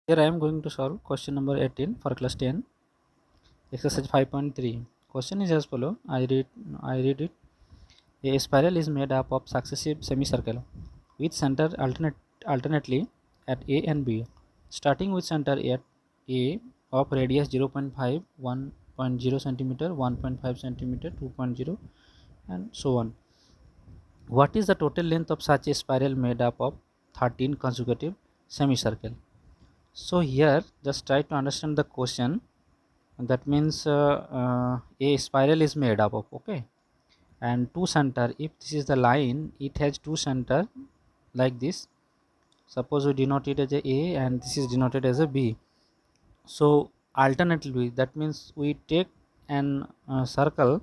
Here I am going to solve question number 18 for class 10, exercise 5.3. Question is as follow. I read it. A spiral is made up of successive semicircle with center alternately at A and B. Starting with center at A of radius 0.5, 1.0 centimeter, 1.5 centimeter, 2.0, and so on. What is the total length of such a spiral made up of 13 consecutive semicircle? So here just try to understand the question. That means a spiral is made up of, okay, and two center. If this is the line, it has two center like this. Suppose we denote it as a and this is denoted as a B. So alternatively, that means we take an circle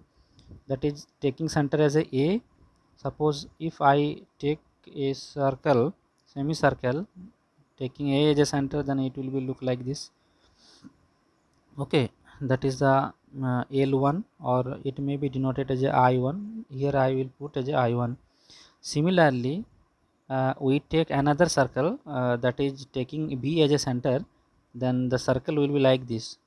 that is taking center as a. Suppose if I take a circle, semicircle, taking A as a center, then it will be look like this. Okay, that is the L1, or it may be denoted as a I1. Here I will put as a I1. Similarly, we take another circle that is taking B as a center, then the circle will be like this.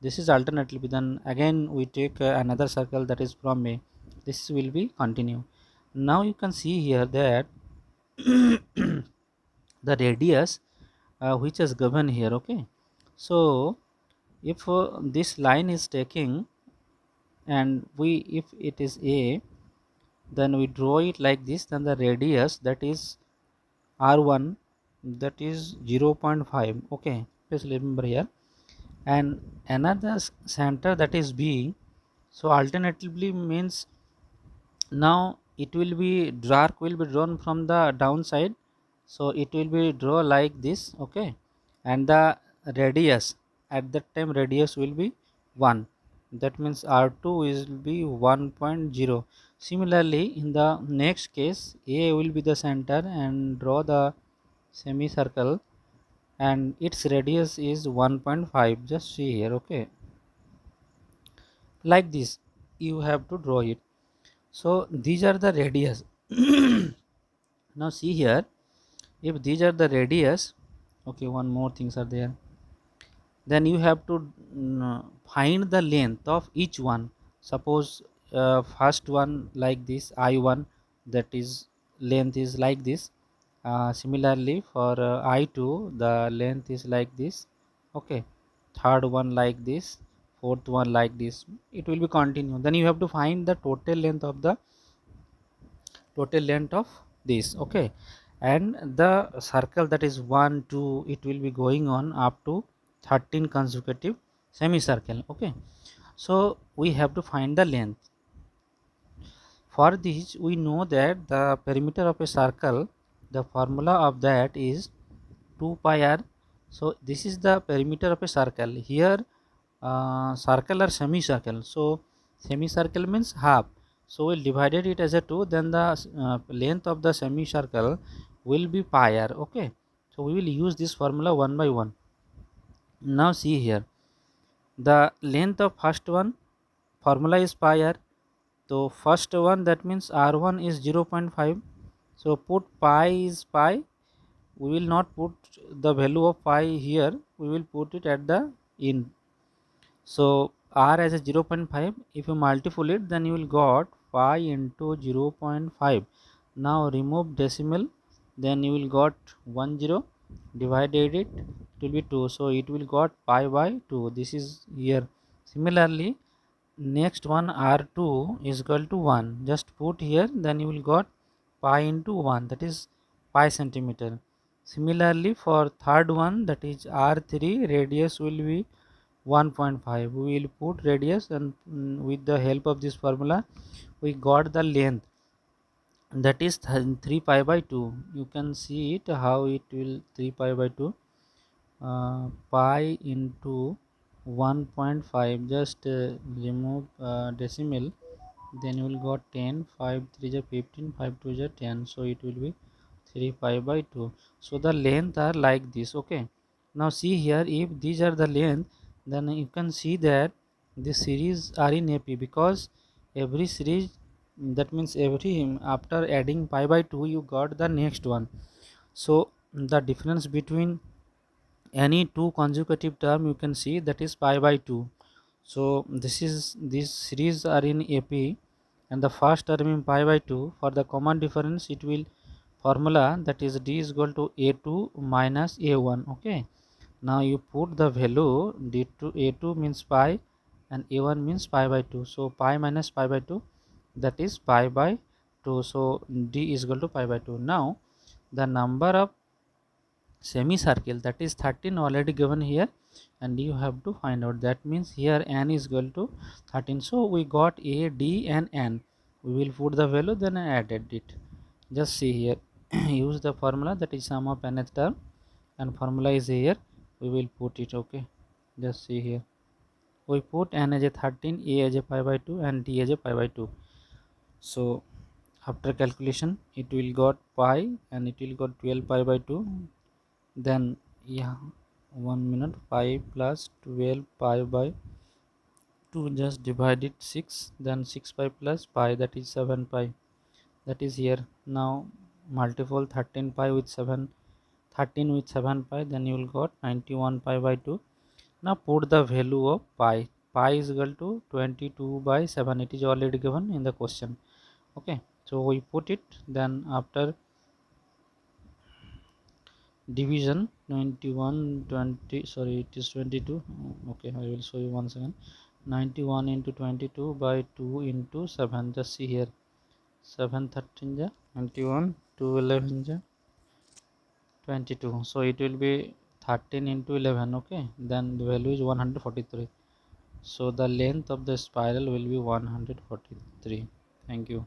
This is alternatively. Then again we take another circle that is from A. This will be continue. Now you can see here that the radius which is given here. Okay, so if this line is taking, and we if it is A, then we draw it like this, then the radius that is R1, that is 0.5. Okay, please remember here, and another center that is B. So alternatively means now it will be dark will be drawn from the downside, so it will be draw like this. Okay, and the radius at that time radius will be 1, that means R2 will be 1.0. Similarly, in the next case, A will be the center and draw the semicircle, and its radius is 1.5. Just see here. Okay, like this you have to draw it. So these are the radius. Now see here, if these are the radius, okay, one more things are there, then you have to find the length of each one. Suppose first one like this I1, that is length is like this. Similarly for I2, the length is like this. Okay, third one like this, fourth one like this. It will be continue. Then you have to find the total length of this. Okay, and the circle that is 1 2, it will be going on up to 13 consecutive semicircle. Okay, so we have to find the length. For this we know that the perimeter of a circle, the formula of that is 2 pi r. So this is the perimeter of a circle. Here circle or semicircle, so semicircle means half, so we'll divided it as a 2, then the length of the semicircle will be pi r. Okay, so we will use this formula one by one. Now see here, the length of first one formula is pi r. So first one, that means r1 is 0.5. So put pi is pi. We will not put the value of pi here, we will put it at the end. So r as a 0.5, if you multiply it, then you will got 5 into 0.5. Now remove decimal, then you will got 10, divided it will be 2, so it will got pi by 2. This is here. Similarly, next one r2 is equal to 1, just put here, then you will got pi into 1, that is pi centimeter. Similarly for third one, that is r3, radius will be 1.5. We will put radius, and with the help of this formula we got the length, that is 3 pi by 2. You can see it how it will 3 pi by 2, pi into 1.5, just remove decimal, then you will got 10, 5 3 is 15, 5 2 is 10, so it will be 3 pi by 2. So the length are like this. Okay, now see here, if these are the length, then you can see that the series are in AP, because every series, that means every after adding pi by 2 you got the next one. So the difference between any two consecutive term you can see, that is pi by 2. So this series are in AP, and the first term in pi by 2. For the common difference, it will formula, that is d is equal to a2 minus a1. Okay, now you put the value d2, a2 means pi and a1 means pi by 2. So pi minus pi by 2, that is pi by 2. So d is equal to pi by 2. Now the number of semicircle, that is 13 already given here, and you have to find out. That means here n is equal to 13. So we got a, d and n. We will put the value, then I added it. Just see here. Use the formula, that is sum of nth term, and formula is here. We will put it. Okay, just see here. We put n as a 13, a as a pi by 2, and d as a pi by 2. So after calculation, it will got pi, and it will got 12 pi by 2. Then yeah, 1 minute, pi plus 12 pi by 2, just divide it 6, then 6 pi plus pi, that is 7 pi, that is here. Now multiple 13 pi with 7, 13 with 7 pi, then you will got 91 pi by 2. Now put the value of pi. Pi is equal to 22 by 7. It is already given in the question. Okay, so we put it. Then after division, 21 20, sorry, it is 22. Okay, I will show you once again. 91 into 22 by 2 into 7. Just see here, 7 13 ja 91, 2 11 ja 22. So it will be 13 into 11. Okay, then the value is 143. So the length of the spiral will be 143. Thank you.